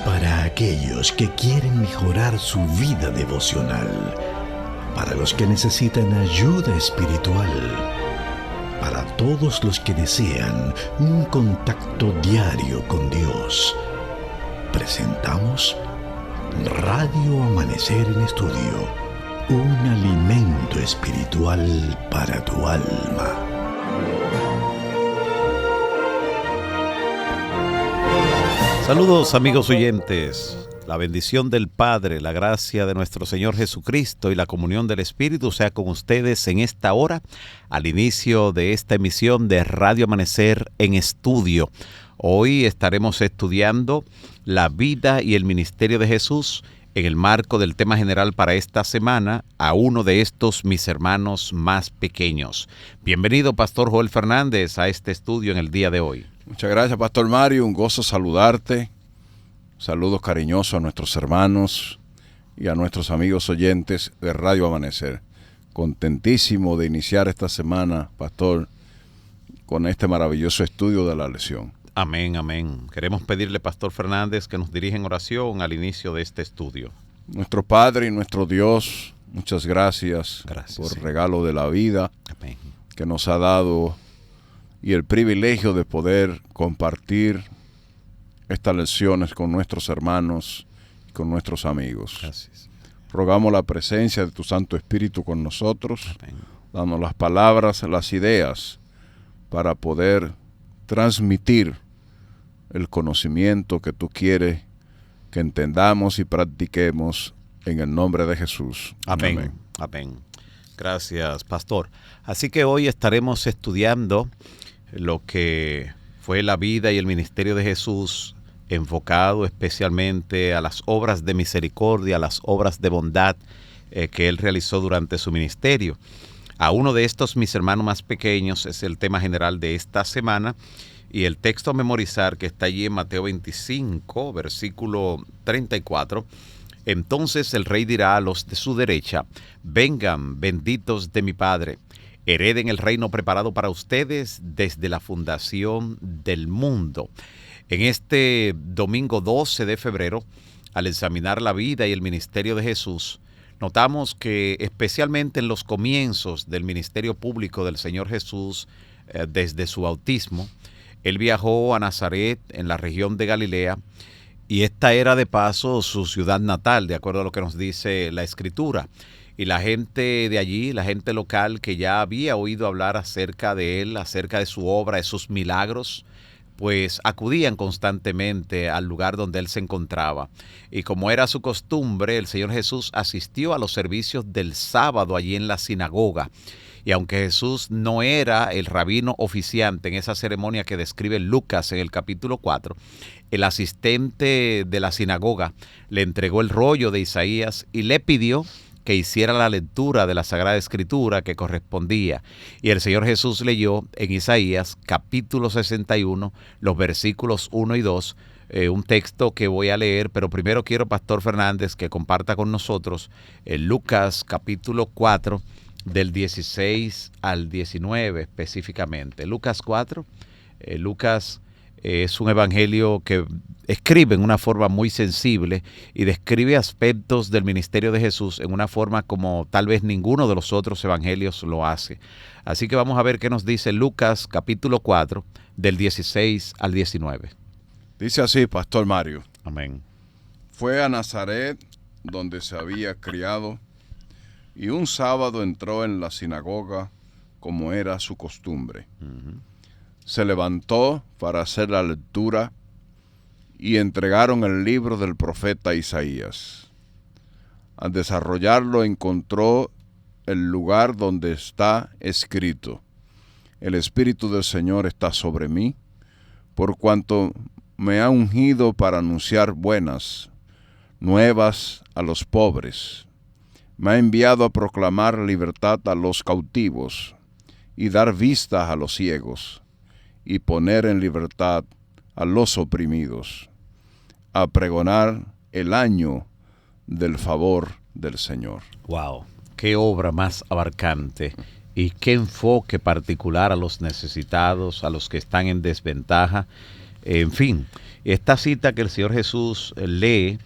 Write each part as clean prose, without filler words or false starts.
Para aquellos que quieren mejorar su vida devocional, para los que necesitan ayuda espiritual, para todos los que desean un contacto diario con Dios, presentamos Radio Amanecer en Estudio, un alimento espiritual para tu alma. Saludos amigos oyentes, la bendición del Padre, la gracia de nuestro Señor Jesucristo y la comunión del Espíritu sea con ustedes en esta hora, al inicio de esta emisión de Radio Amanecer en Estudio. Hoy estaremos estudiando la vida y el ministerio de Jesús en el marco del tema general para esta semana, a uno de estos mis hermanos más pequeños. Bienvenido, Pastor Joel Fernández, a este estudio en el día de hoy. Muchas gracias, Pastor Mario. Un gozo saludarte. Saludos cariñosos a nuestros hermanos y a nuestros amigos oyentes de Radio Amanecer. Contentísimo de iniciar esta semana, Pastor, con este maravilloso estudio de la lección. Amén, amén. Queremos pedirle, Pastor Fernández, que nos dirija en oración al inicio de este estudio. Nuestro Padre y nuestro Dios, muchas gracias por el regalo de la vida Amén. Que nos ha dado y el privilegio de poder compartir estas lecciones con nuestros hermanos y con nuestros amigos. Gracias. Rogamos la presencia de tu Santo Espíritu con nosotros, Amén. dando las palabras, las ideas, para poder transmitir el conocimiento que tú quieres que entendamos y practiquemos en el nombre de Jesús. Amén. Amén. Amén. Gracias, Pastor. Así que hoy estaremos estudiando lo que fue la vida y el ministerio de Jesús, enfocado especialmente a las obras de misericordia, a las obras de bondad que Él realizó durante su ministerio. A uno de estos mis hermanos más pequeños es el tema general de esta semana, y el texto a memorizar que está allí en Mateo 25, versículo 34. Entonces el rey dirá a los de su derecha: vengan, benditos de mi Padre, hereden el reino preparado para ustedes desde la fundación del mundo. En este domingo 12 de febrero, al examinar la vida y el ministerio de Jesús, notamos que especialmente en los comienzos del ministerio público del Señor Jesús, desde su bautismo, Él viajó a Nazaret, en la región de Galilea, y esta era de paso su ciudad natal, de acuerdo a lo que nos dice la Escritura. Y la gente de allí, la gente local que ya había oído hablar acerca de Él, acerca de su obra, de sus milagros, pues acudían constantemente al lugar donde Él se encontraba. Y como era su costumbre, el Señor Jesús asistió a los servicios del sábado allí en la sinagoga. Y aunque Jesús no era el rabino oficiante en esa ceremonia que describe Lucas en el capítulo 4, el asistente de la sinagoga le entregó el rollo de Isaías y le pidió que hiciera la lectura de la Sagrada Escritura que correspondía. Y el Señor Jesús leyó en Isaías capítulo 61, los versículos 1 y 2, un texto que voy a leer, pero primero quiero, Pastor Fernández, que comparta con nosotros Lucas capítulo 4, del 16 al 19 específicamente. Lucas 4, Lucas es un evangelio que escribe en una forma muy sensible y describe aspectos del ministerio de Jesús en una forma como tal vez ninguno de los otros evangelios lo hace. Así que vamos a ver qué nos dice Lucas capítulo 4, del 16 al 19. Dice así, Pastor Mario. Amén. Fue a Nazaret, donde se había criado, y un sábado entró en la sinagoga, como era su costumbre. Se levantó para hacer la lectura y entregaron el libro del profeta Isaías. Al desarrollarlo encontró el lugar donde está escrito: el Espíritu del Señor está sobre mí, por cuanto me ha ungido para anunciar buenas nuevas a los pobres. Me ha enviado a proclamar libertad a los cautivos y dar vista a los ciegos, y poner en libertad a los oprimidos, a pregonar el año del favor del Señor. Wow, qué obra más abarcante y qué enfoque particular a los necesitados, a los que están en desventaja. En fin, esta cita que el Señor Jesús lee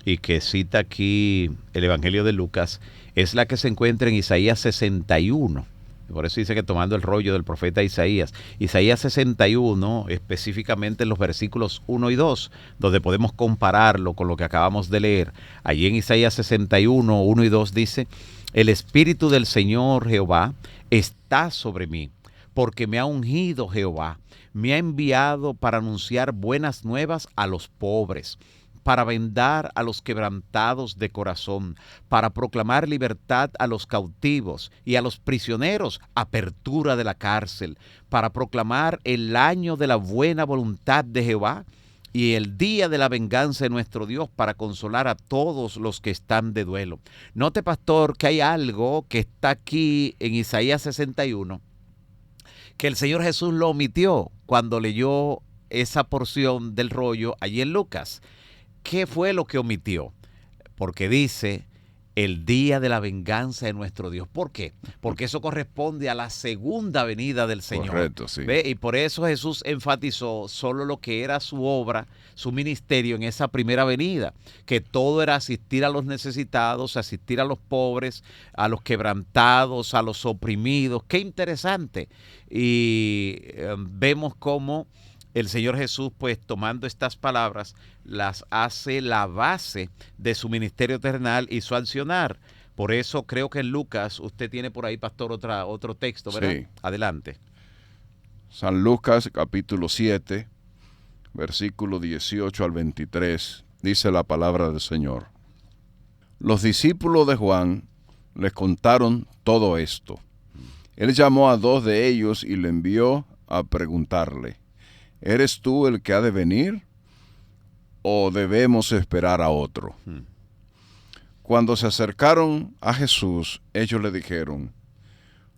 y que cita aquí el Evangelio de Lucas es la que se encuentra en Isaías 61. Por eso dice que tomando el rollo del profeta Isaías. Isaías 61, específicamente en los versículos 1 y 2, donde podemos compararlo con lo que acabamos de leer. Allí en Isaías 61, 1 y 2 dice: el Espíritu del Señor Jehová está sobre mí, porque me ha ungido Jehová, me ha enviado para anunciar buenas nuevas a los pobres, para vendar a los quebrantados de corazón, para proclamar libertad a los cautivos y a los prisioneros apertura de la cárcel, para proclamar el año de la buena voluntad de Jehová y el día de la venganza de nuestro Dios, para consolar a todos los que están de duelo. Note, pastor, que hay algo que está aquí en Isaías 61, que el Señor Jesús lo omitió cuando leyó esa porción del rollo allí en Lucas. ¿Qué fue lo que omitió? Porque dice el día de la venganza de nuestro Dios. ¿Por qué? Porque eso corresponde a la segunda venida del Señor. Correcto, sí. ¿Ve? Y por eso Jesús enfatizó solo lo que era su obra, su ministerio en esa primera venida, que todo era asistir a los necesitados, asistir a los pobres, a los quebrantados, a los oprimidos. ¡Qué interesante! Y vemos cómo el Señor Jesús, pues tomando estas palabras, las hace la base de su ministerio terrenal y su accionar. Por eso creo que en Lucas, usted tiene por ahí, pastor, otro texto, ¿verdad? Sí. Adelante. San Lucas, capítulo 7, versículo 18 al 23, dice la palabra del Señor. Los discípulos de Juan les contaron todo esto. Él llamó a 2 de ellos y le envió a preguntarle: ¿eres tú el que ha de venir o debemos esperar a otro? Cuando se acercaron a Jesús, ellos le dijeron: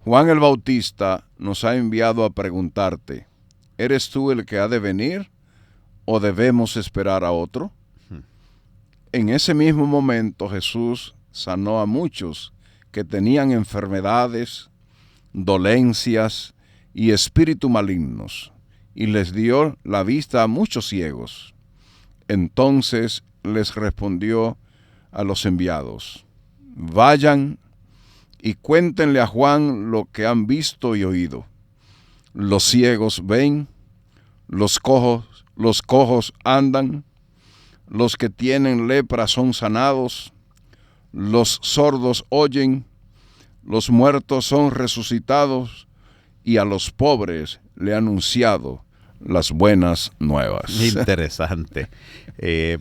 Juan el Bautista nos ha enviado a preguntarte: ¿eres tú el que ha de venir o debemos esperar a otro? En ese mismo momento Jesús sanó a muchos que tenían enfermedades, dolencias y espíritus malignos, y les dio la vista a muchos ciegos. Entonces les respondió a los enviados: vayan y cuéntenle a Juan lo que han visto y oído. Los ciegos ven, los cojos andan, los que tienen lepra son sanados, los sordos oyen, los muertos son resucitados, y a los pobres le ha anunciado las buenas nuevas. Interesante.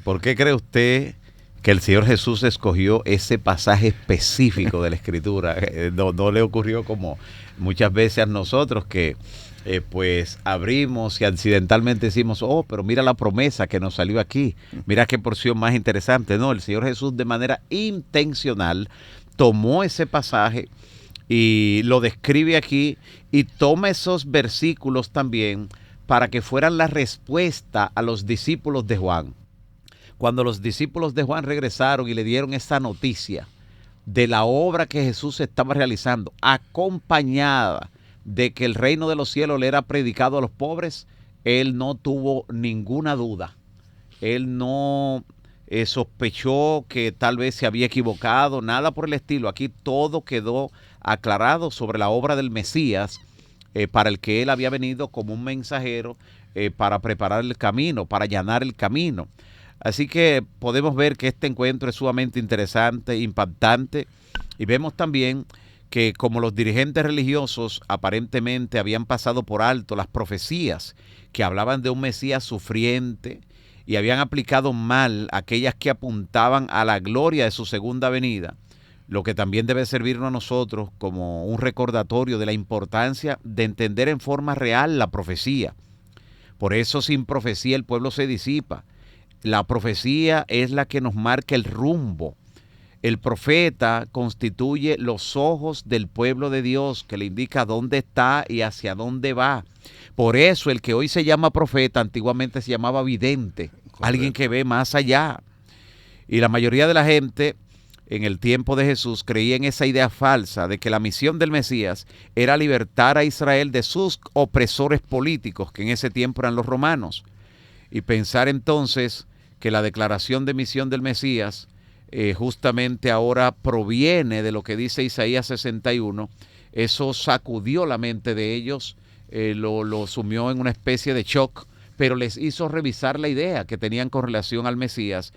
¿Por qué cree usted que el Señor Jesús escogió ese pasaje específico de la Escritura? No le ocurrió como muchas veces a nosotros que pues abrimos y accidentalmente decimos: oh, pero mira la promesa que nos salió aquí, mira qué porción más interesante. No, el Señor Jesús de manera intencional tomó ese pasaje y lo describe aquí, y toma esos versículos también para que fueran la respuesta a los discípulos de Juan. Cuando los discípulos de Juan regresaron y le dieron esa noticia de la obra que Jesús estaba realizando, acompañada de que el reino de los cielos le era predicado a los pobres, él no tuvo ninguna duda. Él no sospechó que tal vez se había equivocado, nada por el estilo. Aquí todo quedó aclarado sobre la obra del Mesías, para el que él había venido como un mensajero para preparar el camino, para allanar el camino. Así que podemos ver que este encuentro es sumamente interesante, impactante, y vemos también que como los dirigentes religiosos aparentemente habían pasado por alto las profecías que hablaban de un Mesías sufriente y habían aplicado mal aquellas que apuntaban a la gloria de su segunda venida, lo que también debe servirnos a nosotros como un recordatorio de la importancia de entender en forma real la profecía. Por eso sin profecía el pueblo se disipa. La profecía es la que nos marca el rumbo. El profeta constituye los ojos del pueblo de Dios, que le indica dónde está y hacia dónde va. Por eso el que hoy se llama profeta, antiguamente se llamaba vidente, alguien que ve más allá. Y la mayoría de la gente en el tiempo de Jesús creía en esa idea falsa de que la misión del Mesías era libertar a Israel de sus opresores políticos, que en ese tiempo eran los romanos. y pensar entonces que la declaración de misión del Mesías justamente ahora proviene de lo que dice Isaías 61, eso sacudió la mente de ellos, lo sumió en una especie de shock, pero les hizo revisar la idea que tenían con relación al Mesías,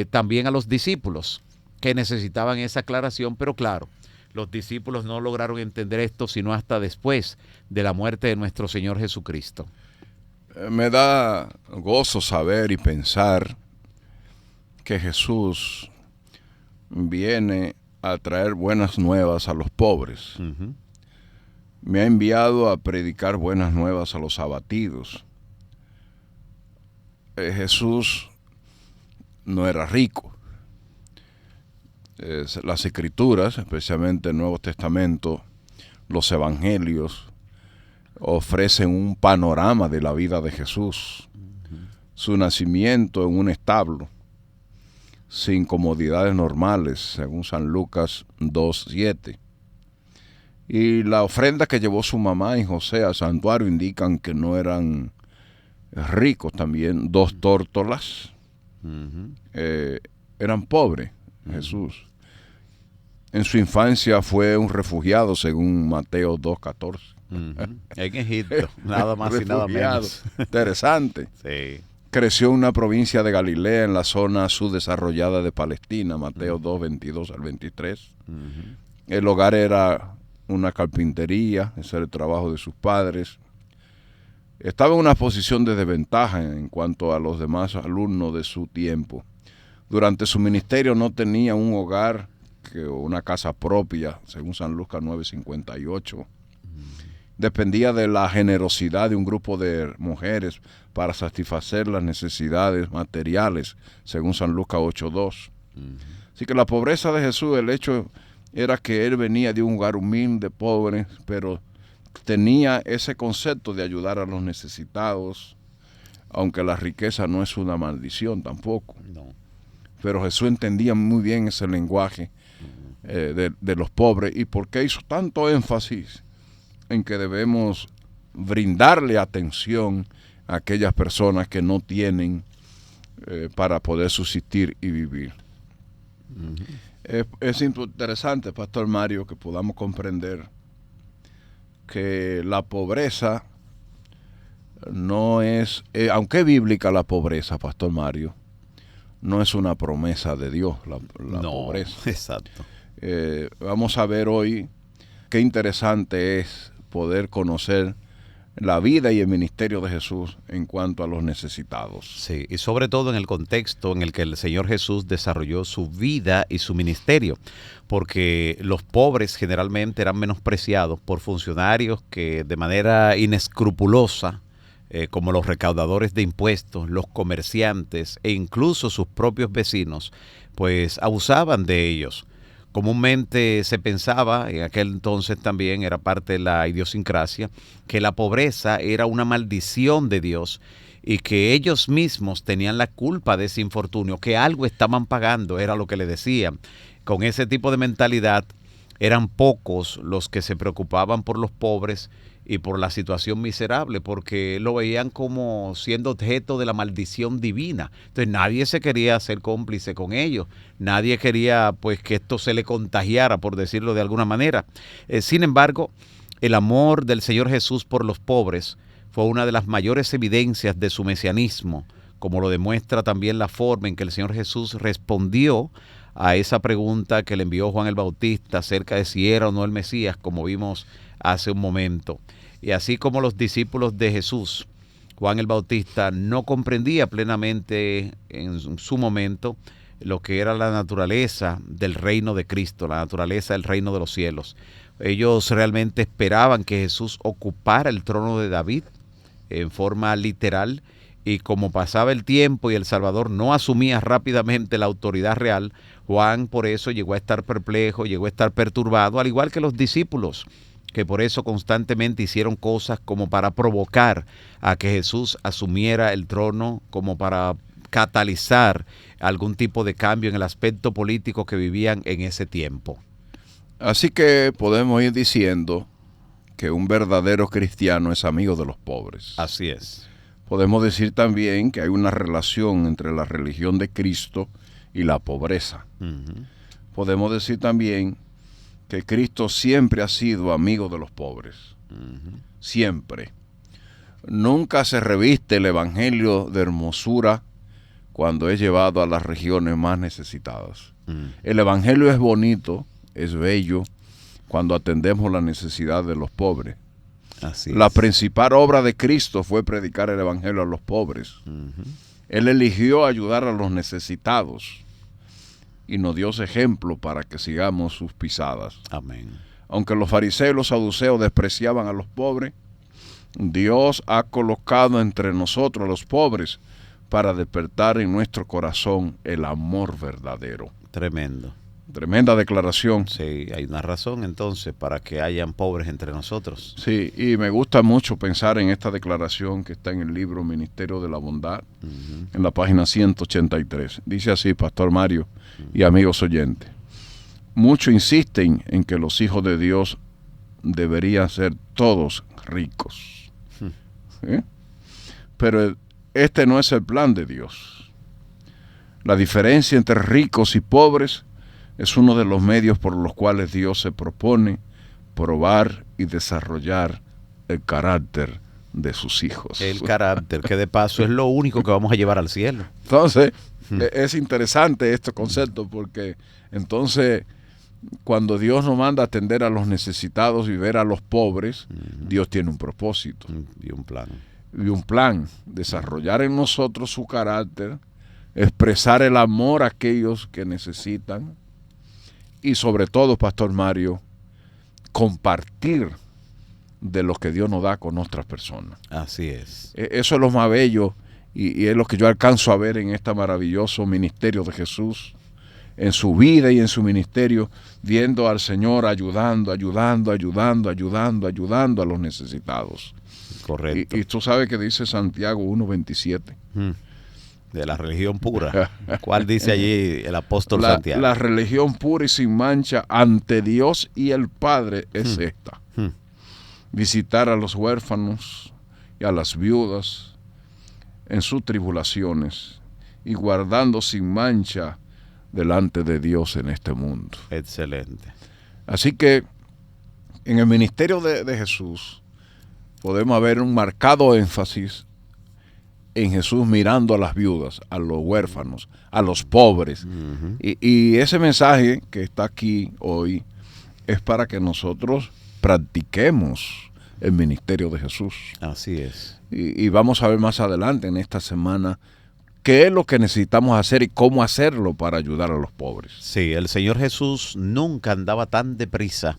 también a los discípulos que necesitaban esa aclaración, pero claro, los discípulos no lograron entender esto sino hasta después de la muerte de nuestro Señor Jesucristo. Me da gozo saber y pensar que Jesús viene a traer buenas nuevas a los pobres. Uh-huh. Me ha enviado a predicar buenas nuevas a los abatidos. Jesús no era rico. Las Escrituras, especialmente el Nuevo Testamento, los Evangelios, ofrecen un panorama de la vida de Jesús. Uh-huh. Su nacimiento en un establo, sin comodidades normales, según San Lucas 2:7. Y la ofrenda que llevó su mamá y José al santuario indican que no eran ricos también. 2 tórtolas. Uh-huh. Eran pobres. Uh-huh. Jesús. En su infancia fue un refugiado, según Mateo 2:14. Uh-huh. En Egipto, nada más y nada menos. Interesante. Sí. Creció en una provincia de Galilea, en la zona subdesarrollada de Palestina, Mateo 2:22 al 23. Uh-huh. El hogar era una carpintería, ese era el trabajo de sus padres. Estaba en una posición de desventaja en cuanto a los demás alumnos de su tiempo. Durante su ministerio no tenía un hogar o una casa propia, según San Lucas 9:58. Uh-huh. Dependía de la generosidad de un grupo de mujeres para satisfacer las necesidades materiales, según San Lucas 8:2. Uh-huh. Así que la pobreza de Jesús, el hecho era que él venía de un hogar humilde, pobre, pero tenía ese concepto de ayudar a los necesitados, aunque la riqueza no es una maldición tampoco. No. Pero Jesús entendía muy bien ese lenguaje de los pobres. ¿Y por qué hizo tanto énfasis en que debemos brindarle atención a aquellas personas que no tienen para poder subsistir y vivir? Uh-huh. Es interesante, Pastor Mario, que podamos comprender que la pobreza no es, aunque es bíblica la pobreza, Pastor Mario, no es una promesa de Dios la pobreza. Exacto. Vamos a ver hoy qué interesante es poder conocer la vida y el ministerio de Jesús en cuanto a los necesitados. Sí, y sobre todo en el contexto en el que el Señor Jesús desarrolló su vida y su ministerio, porque los pobres generalmente eran menospreciados por funcionarios que de manera inescrupulosa, como los recaudadores de impuestos, los comerciantes e incluso sus propios vecinos, pues abusaban de ellos. Comúnmente se pensaba, en aquel entonces también era parte de la idiosincrasia, que la pobreza era una maldición de Dios y que ellos mismos tenían la culpa de ese infortunio, que algo estaban pagando, era lo que le decían. Con ese tipo de mentalidad eran pocos los que se preocupaban por los pobres y por la situación miserable, porque lo veían como siendo objeto de la maldición divina. Entonces nadie se quería hacer cómplice con ellos, nadie quería pues que esto se le contagiara, por decirlo de alguna manera. Sin embargo, el amor del Señor Jesús por los pobres fue una de las mayores evidencias de su mesianismo, como lo demuestra también la forma en que el Señor Jesús respondió a esa pregunta que le envió Juan el Bautista acerca de si era o no el Mesías, como vimos hace un momento. Y así como los discípulos de Jesús, Juan el Bautista no comprendía plenamente en su momento lo que era la naturaleza del reino de Cristo, la naturaleza del reino de los cielos. Ellos realmente esperaban que Jesús ocupara el trono de David en forma literal, y como pasaba el tiempo y el Salvador no asumía rápidamente la autoridad real, Juan por eso llegó a estar perplejo, llegó a estar perturbado, al igual que los discípulos, que por eso constantemente hicieron cosas como para provocar a que Jesús asumiera el trono, como para catalizar algún tipo de cambio en el aspecto político que vivían en ese tiempo. Así que podemos ir diciendo que un verdadero cristiano es amigo de los pobres. Así es. Podemos decir también que hay una relación entre la religión de Cristo y la pobreza. Podemos decir también que Cristo siempre ha sido amigo de los pobres. Siempre. Nunca se reviste el evangelio de hermosura cuando es llevado a las regiones más necesitadas. El evangelio es bonito, es bello, cuando atendemos la necesidad de los pobres. Así La es. principal obra de Cristo fue predicar el evangelio a los pobres. Él eligió ayudar a los necesitados y nos dio ese ejemplo para que sigamos sus pisadas. Amén. Aunque los fariseos y los saduceos despreciaban a los pobres, Dios ha colocado entre nosotros a los pobres para despertar en nuestro corazón el amor verdadero. Tremendo. Tremenda declaración. Sí, hay una razón entonces para que hayan pobres entre nosotros. Sí, y me gusta mucho pensar en esta declaración que está en el libro Ministerio de la Bondad, en la página 183. Dice así, Pastor Mario y amigos oyentes. Muchos insisten en que los hijos de Dios deberían ser todos ricos. ¿Sí? Pero este no es el plan de Dios. La diferencia entre ricos y pobres es uno de los medios por los cuales Dios se propone probar y desarrollar el carácter de sus hijos. El carácter, que de paso es lo único que vamos a llevar al cielo. Entonces, es interesante este concepto porque entonces cuando Dios nos manda a atender a los necesitados y ver a los pobres, Dios tiene un propósito. Y un plan. Y un plan, desarrollar en nosotros su carácter, expresar el amor a aquellos que necesitan y sobre todo, Pastor Mario, compartir de lo que Dios nos da con otras personas. Así es. Eso es lo más bello y es lo que yo alcanzo a ver en este maravilloso ministerio de Jesús, en su vida y en su ministerio, viendo al Señor ayudando a los necesitados. Correcto. Y tú sabes que dice Santiago 1:27. De la religión pura. ¿Cuál dice allí el apóstol Santiago? La religión pura y sin mancha ante Dios y el Padre es esta. Visitar a los huérfanos y a las viudas en sus tribulaciones y guardando sin mancha delante de Dios en este mundo. Excelente. Así que en el ministerio de Jesús podemos ver un marcado énfasis en Jesús mirando a las viudas, a los huérfanos, a los pobres. Y ese mensaje que está aquí hoy es para que nosotros practiquemos el ministerio de Jesús. Así es. Y vamos a ver más adelante en esta semana qué es lo que necesitamos hacer y cómo hacerlo para ayudar a los pobres. Sí, el Señor Jesús nunca andaba tan deprisa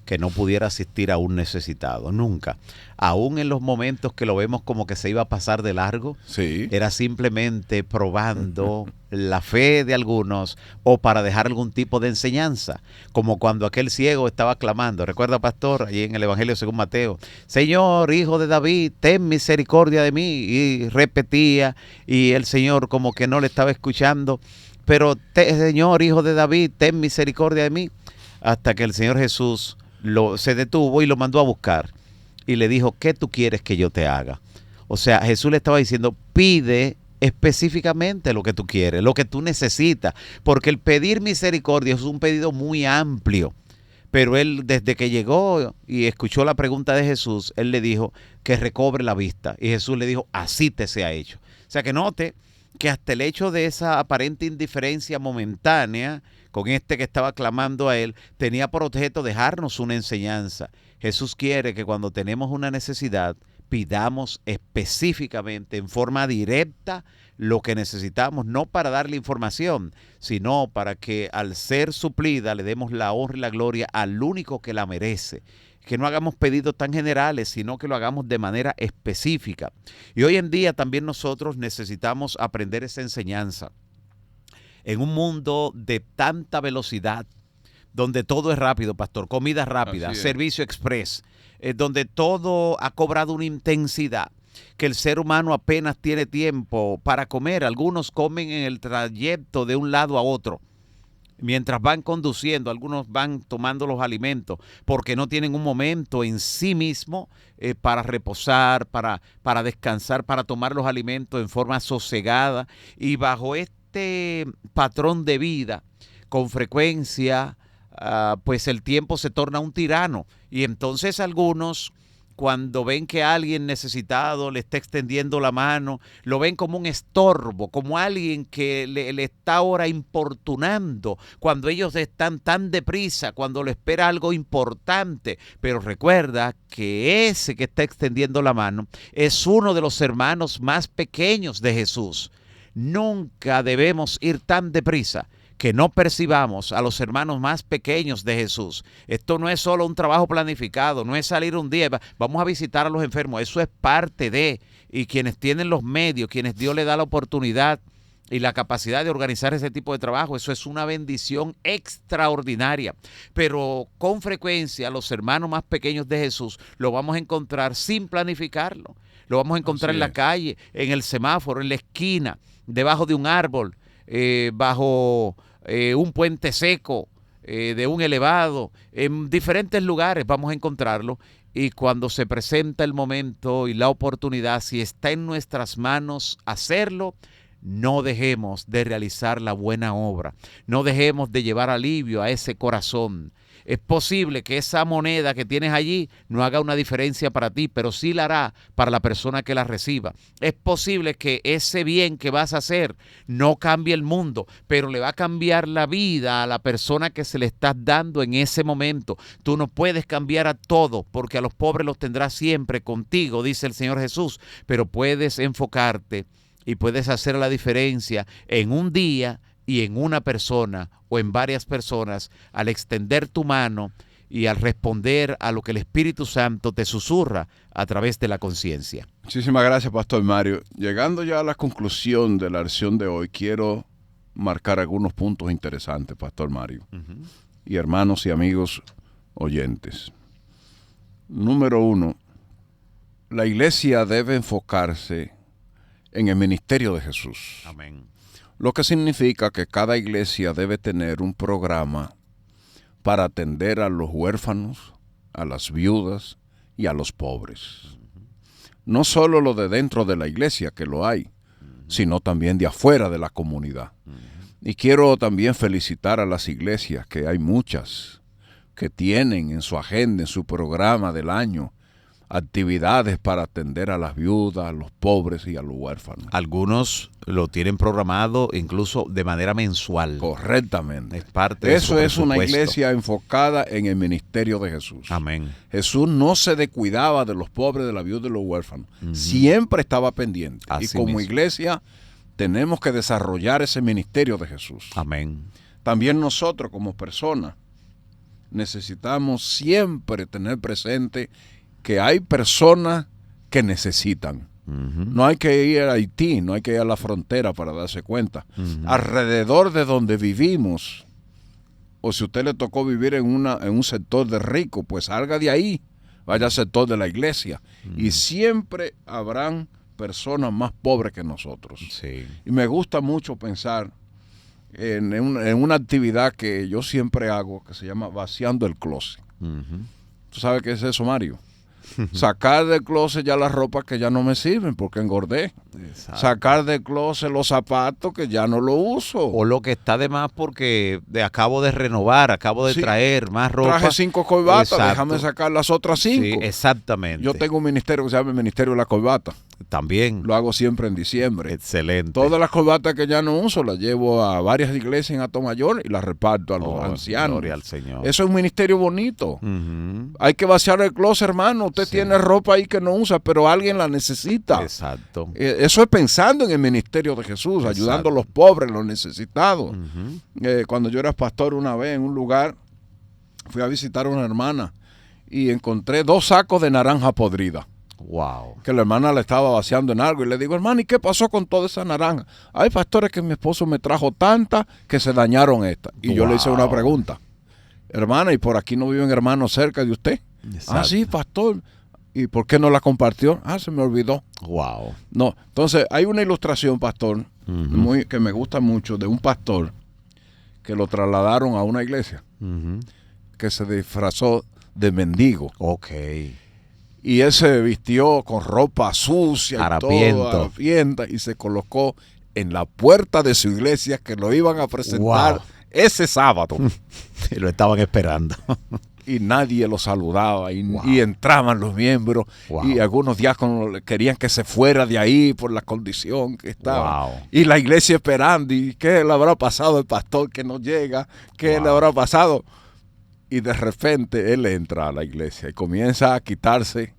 que no pudiera asistir a un necesitado, nunca. Aún en los momentos que lo vemos como que se iba a pasar de largo, Sí. era simplemente probando la fe de algunos o para dejar algún tipo de enseñanza, como cuando aquel ciego estaba clamando. Recuerda, pastor, allí en el Evangelio según Mateo, Señor, hijo de David, ten misericordia de mí, y repetía, y el Señor como que no le estaba escuchando, pero Señor, hijo de David, ten misericordia de mí, hasta que el Señor Jesús se detuvo y lo mandó a buscar y le dijo, ¿qué tú quieres que yo te haga? O sea, Jesús le estaba diciendo, pide específicamente lo que tú quieres, lo que tú necesitas, porque el pedir misericordia es un pedido muy amplio. Pero él, desde que llegó y escuchó la pregunta de Jesús, él le dijo que recobre la vista. Y Jesús le dijo, así te sea hecho. O sea, que note que hasta el hecho de esa aparente indiferencia momentánea con este que estaba clamando a él, tenía por objeto dejarnos una enseñanza. Jesús quiere que cuando tenemos una necesidad, pidamos específicamente, en forma directa, lo que necesitamos, no para darle información, sino para que al ser suplida le demos la honra y la gloria al único que la merece. Que no hagamos pedidos tan generales, sino que lo hagamos de manera específica. Y hoy en día también nosotros necesitamos aprender esa enseñanza. En un mundo de tanta velocidad, donde todo es rápido, pastor, comida rápida, servicio express, donde todo ha cobrado una intensidad, que el ser humano apenas tiene tiempo para comer. Algunos comen en el trayecto de un lado a otro. mientras van conduciendo, algunos van tomando los alimentos porque no tienen un momento en sí mismo para reposar, para descansar, para tomar los alimentos en forma sosegada. Y bajo este patrón de vida, con frecuencia, pues el tiempo se torna un tirano. Y entonces algunos, cuando ven que alguien necesitado le está extendiendo la mano, lo ven como un estorbo, como alguien que le está ahora importunando, cuando ellos están tan deprisa, cuando le espera algo importante. Pero recuerda que ese que está extendiendo la mano es uno de los hermanos más pequeños de Jesús. Nunca debemos ir tan deprisa que no percibamos a los hermanos más pequeños de Jesús. Esto no es solo un trabajo planificado, no es salir un día, vamos a visitar a los enfermos, eso es parte de, y quienes tienen los medios, quienes Dios le da la oportunidad y la capacidad de organizar ese tipo de trabajo, eso es una bendición extraordinaria. Pero con frecuencia los hermanos más pequeños de Jesús lo vamos a encontrar sin planificarlo. Lo vamos a encontrar en la calle, en el semáforo, en la esquina, debajo de un árbol, bajo un puente seco, de un elevado, en diferentes lugares vamos a encontrarlo. Y cuando se presenta el momento y la oportunidad, si está en nuestras manos hacerlo, no dejemos de realizar la buena obra, no dejemos de llevar alivio a ese corazón. Es posible que esa moneda que tienes allí no haga una diferencia para ti, pero sí la hará para la persona que la reciba. Es posible que ese bien que vas a hacer no cambie el mundo, pero le va a cambiar la vida a la persona que se le estás dando en ese momento. Tú no puedes cambiar a todo, porque a los pobres los tendrás siempre contigo, dice el Señor Jesús, pero puedes enfocarte y puedes hacer la diferencia en un día y en una persona o en varias personas al extender tu mano y al responder a lo que el Espíritu Santo te susurra a través de la conciencia. Muchísimas gracias, Pastor Mario. Llegando ya a la conclusión de la lección de hoy, quiero marcar algunos puntos interesantes, Pastor Mario, y hermanos y amigos oyentes. Número 1, la iglesia debe enfocarse en el ministerio de Jesús. Amén. Lo que significa que cada iglesia debe tener un programa para atender a los huérfanos, a las viudas y a los pobres. No solo lo de dentro de la iglesia, que lo hay, sino también de afuera de la comunidad. Y quiero también felicitar a las iglesias, que hay muchas, que tienen en su agenda, en su programa del año, actividades para atender a las viudas, a los pobres y a los huérfanos. Algunos lo tienen programado incluso de manera mensual. Correctamente. Es parte de Eso es una iglesia enfocada en el ministerio de Jesús. Amén. Jesús no se descuidaba de los pobres, de la viuda y de los huérfanos. Siempre estaba pendiente. Así y como mismo. iglesia tenemos que desarrollar ese ministerio de Jesús. Amén. También nosotros como personas necesitamos siempre tener presente que hay personas que necesitan. No hay que ir a Haití, no hay que ir a la frontera para darse cuenta. Alrededor de donde vivimos, o si usted le tocó vivir en un sector de rico, pues salga de ahí, vaya al sector de la iglesia. Y siempre habrán personas más pobres que nosotros. Sí. Y me gusta mucho pensar en una actividad que yo siempre hago, que se llama vaciando el closet. ¿Tú sabes qué es eso, Mario? Sacar del closet ya las ropas que ya no me sirven porque engordé. Exacto. Sacar del closet los zapatos que ya no lo uso. O lo que está de más porque acabo de renovar, acabo de traer más ropa. Traje 5 corbatas, Exacto. déjame sacar las otras 5. Sí, exactamente. Yo tengo un ministerio que se llama el Ministerio de la Corbata. También. Lo hago siempre en diciembre. Excelente. Todas las corbatas que ya no uso las llevo a varias iglesias en Atomayor y las reparto a los ancianos. Gloria al Señor. Eso es un ministerio bonito. Hay que vaciar el closet, hermano. Usted tiene ropa ahí que no usa, pero alguien la necesita. Exacto. Eso es pensando en el ministerio de Jesús, ayudando a los pobres, los necesitados. Cuando yo era pastor una vez en un lugar, fui a visitar a una hermana y encontré 2 sacos de naranja podrida. Wow. Que la hermana le estaba vaciando en algo y le digo, hermana, ¿y qué pasó con toda esa naranja? Ay, pastor, es que mi esposo me trajo tantas que se dañaron estas. Y yo le hice una pregunta, hermana, ¿y por aquí no viven hermanos cerca de usted? Exacto. Ah, sí, pastor. ¿Y por qué no la compartió? Ah, se me olvidó. Wow. No, entonces hay una ilustración, pastor, que me gusta mucho, de un pastor que lo trasladaron a una iglesia, que se disfrazó de mendigo. Ok. Y él se vistió con ropa sucia, Harapiento. y se colocó en la puerta de su iglesia, que lo iban a presentar ese sábado. Y lo estaban esperando. Y nadie lo saludaba, y entraban los miembros, y algunos diáconos querían que se fuera de ahí por la condición que estaba. Y la iglesia esperando, y ¿qué le habrá pasado al pastor que no llega? ¿Qué le habrá pasado? Y de repente él entra a la iglesia y comienza a quitarse,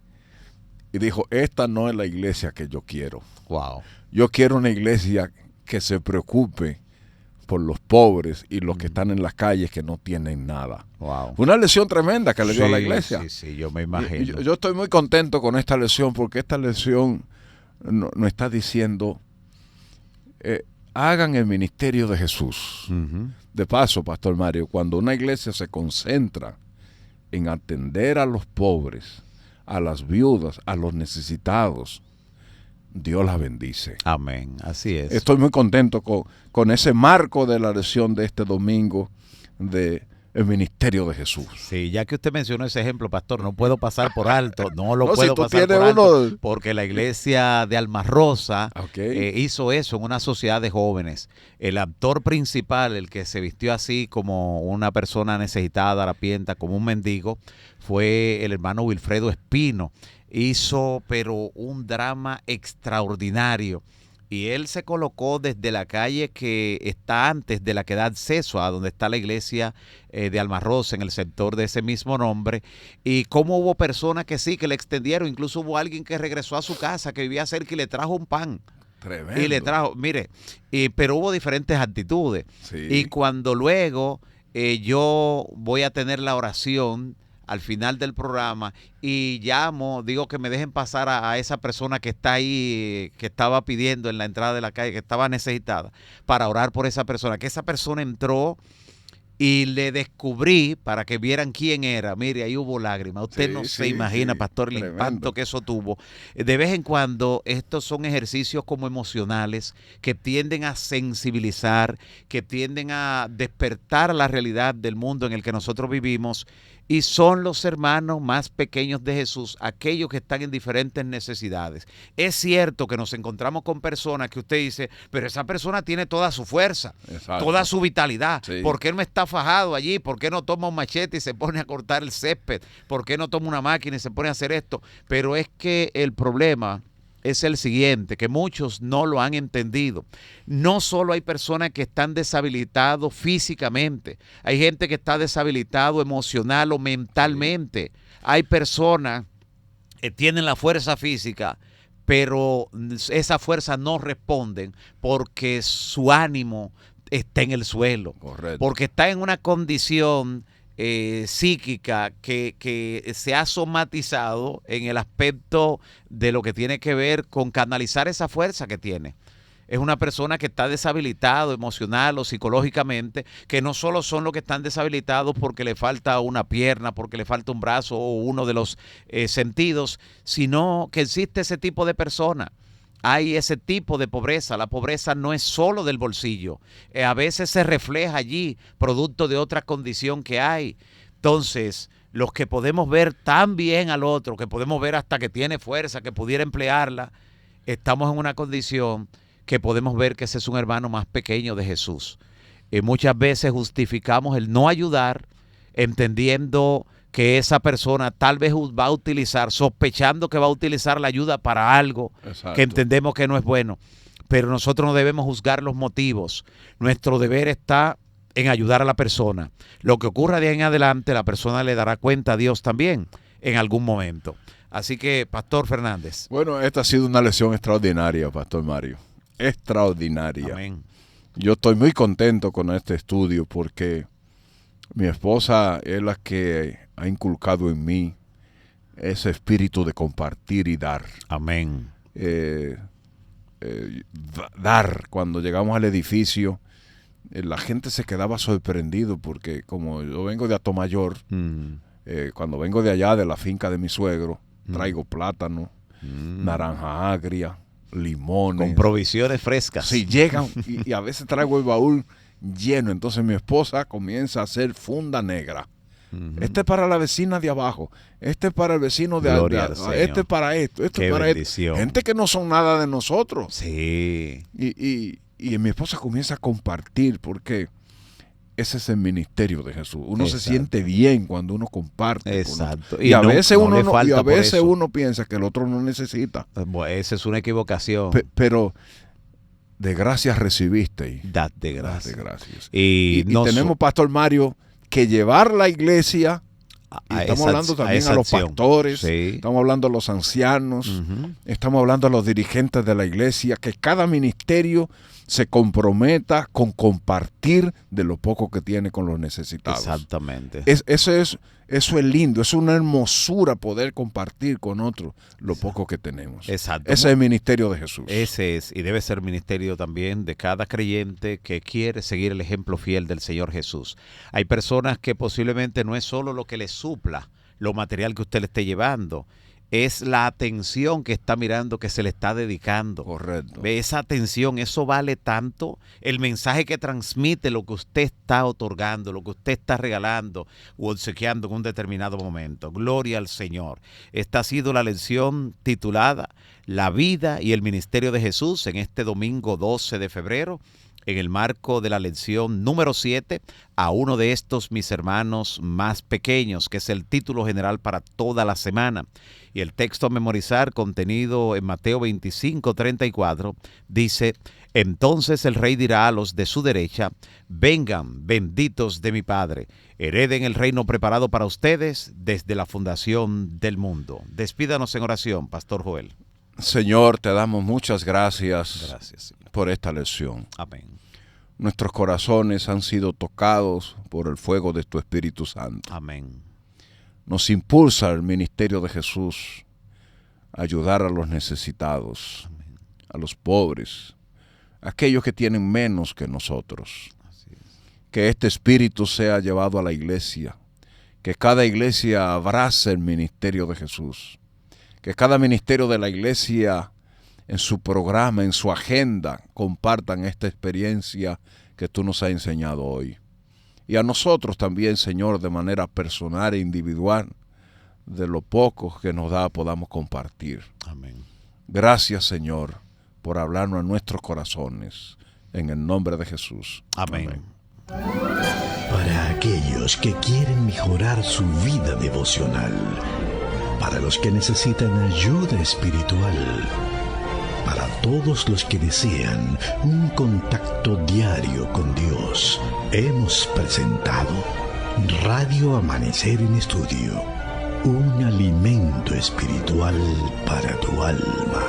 y dijo, esta no es la iglesia que yo quiero. Yo quiero una iglesia que se preocupe por los pobres y los que están en las calles que no tienen nada. Una lección tremenda que le dio a la iglesia. Sí, yo me imagino. Yo estoy muy contento con esta lección, porque esta lección nos está diciendo, hagan el ministerio de Jesús. De paso, Pastor Mario, cuando una iglesia se concentra en atender a los pobres, a las viudas, a los necesitados, Dios la bendice. Amén, así es. Estoy muy contento con ese marco de la lección de este domingo de el ministerio de Jesús. Sí, ya que usted mencionó ese ejemplo, pastor, no puedo pasar por alto, puedo pasar por alto, porque la iglesia de Alma Rosa hizo eso en una sociedad de jóvenes. El actor principal, el que se vistió así como una persona necesitada, harapienta, como un mendigo, fue el hermano Wilfredo Espino. Hizo, pero un drama extraordinario. Y él se colocó desde la calle que está antes de la que da acceso a donde está la iglesia de Alma Rosa, en el sector de ese mismo nombre. Y cómo hubo personas que sí, que le extendieron. Incluso hubo alguien que regresó a su casa, que vivía cerca, y le trajo un pan. Tremendo. Y le trajo, mire, pero hubo diferentes actitudes. Sí. Y cuando luego yo voy a tener la oración al final del programa y llamo, digo que me dejen pasar a esa persona que está ahí, que estaba pidiendo en la entrada de la calle, que estaba necesitada, para orar por esa persona, que esa persona entró y le descubrí para que vieran quién era. Mire, ahí hubo lágrimas. Usted no se imagina, pastor, el impacto que eso tuvo. De vez en cuando estos son ejercicios como emocionales que tienden a sensibilizar, que tienden a despertar la realidad del mundo en el que nosotros vivimos. Y son los hermanos más pequeños de Jesús, aquellos que están en diferentes necesidades. Es cierto que nos encontramos con personas que usted dice, pero esa persona tiene toda su fuerza, toda su vitalidad. Sí. ¿Por qué no está fajado allí? ¿Por qué no toma un machete y se pone a cortar el césped? ¿Por qué no toma una máquina y se pone a hacer esto? Pero es que el problema es el siguiente, que muchos no lo han entendido. No solo hay personas que están deshabilitados físicamente, hay gente que está deshabilitado emocional o mentalmente. Hay personas que tienen la fuerza física, pero esa fuerza no responden porque su ánimo está en el suelo. Correcto. Porque está en una condición psíquica que se ha somatizado en el aspecto de lo que tiene que ver con canalizar esa fuerza que tiene. Es una persona que está deshabilitado emocional o psicológicamente, que no solo son los que están deshabilitados porque le falta una pierna, porque le falta un brazo o uno de los sentidos, sino que existe ese tipo de persona. Hay ese tipo de pobreza. La pobreza no es solo del bolsillo. A veces se refleja allí, producto de otra condición que hay. Entonces, los que podemos ver tan bien al otro, que podemos ver hasta que tiene fuerza, que pudiera emplearla, estamos en una condición que podemos ver que ese es un hermano más pequeño de Jesús. Muchas veces justificamos el no ayudar, entendiendo que esa persona tal vez va a utilizar, sospechando que va a utilizar la ayuda para algo. Exacto. Que entendemos que no es bueno. Pero nosotros no debemos juzgar los motivos. Nuestro deber está en ayudar a la persona. Lo que ocurra de ahí en adelante, la persona le dará cuenta a Dios también en algún momento. Así que, Pastor Fernández. Bueno, esta ha sido una lección extraordinaria, Pastor Mario. Extraordinaria. Amén. Yo estoy muy contento con este estudio porque mi esposa es la que ha inculcado en mí ese espíritu de compartir y dar. Amén. Dar. Cuando llegamos al edificio, la gente se quedaba sorprendido porque como yo vengo de Atomayor, cuando vengo de allá, de la finca de mi suegro, traigo plátano, naranja agria, limones. Con provisiones frescas. Sí, llegan y a veces traigo el baúl lleno. Entonces mi esposa comienza a hacer funda negra. Este es para la vecina de abajo, este es para el vecino de allá, este es para esto, este es para esto. Gente que no son nada de nosotros. Sí. Y mi esposa comienza a compartir, porque ese es el ministerio de Jesús. Uno se siente bien cuando uno comparte. Exacto. Y a veces uno piensa que el otro no necesita. Bueno, esa es una equivocación. Pero de gracias recibiste. Dad de gracias. Dad de gracias. Y tenemos, Pastor Mario, que llevar la iglesia. Y estamos hablando también a los pastores, estamos hablando a los ancianos, estamos hablando a los dirigentes de la iglesia, que cada ministerio se comprometa con compartir de lo poco que tiene con los necesitados. Exactamente. Eso es lindo, es una hermosura poder compartir con otros lo poco que tenemos. Exacto. Ese es el ministerio de Jesús. Ese es, y debe ser ministerio también de cada creyente que quiere seguir el ejemplo fiel del Señor Jesús. Hay personas que posiblemente no es solo lo que les supla, lo material que usted le esté llevando, es la atención que está mirando, que se le está dedicando. Correcto. Ve, esa atención, eso vale tanto. El mensaje que transmite lo que usted está otorgando, lo que usted está regalando o obsequiando en un determinado momento. Gloria al Señor. Esta ha sido la lección titulada La vida y el ministerio de Jesús en este domingo 12 de febrero. En el marco de la lección número 7, a uno de estos mis hermanos más pequeños, que es el título general para toda la semana. Y el texto a memorizar, contenido en Mateo 25:34, dice: entonces el rey dirá a los de su derecha: vengan, benditos de mi Padre, hereden el reino preparado para ustedes desde la fundación del mundo. Despídanos en oración, Pastor Joel. Señor, te damos muchas gracias. Gracias por esta lección. Amén. Nuestros corazones han sido tocados por el fuego de tu Espíritu Santo. Amén. Nos impulsa el ministerio de Jesús a ayudar a los necesitados, amén, a los pobres, a aquellos que tienen menos que nosotros. Así es. Que este espíritu sea llevado a la iglesia, que cada iglesia abrace el ministerio de Jesús, que cada ministerio de la iglesia en su programa, en su agenda, compartan esta experiencia que tú nos has enseñado hoy. Y a nosotros también, Señor, de manera personal e individual, de lo poco que nos da, podamos compartir. Amén. Gracias, Señor, por hablarnos a nuestros corazones. En el nombre de Jesús. Amén. Para aquellos que quieren mejorar su vida devocional, para los que necesitan ayuda espiritual, para todos los que desean un contacto diario con Dios, hemos presentado Radio Amanecer en Estudio, un alimento espiritual para tu alma.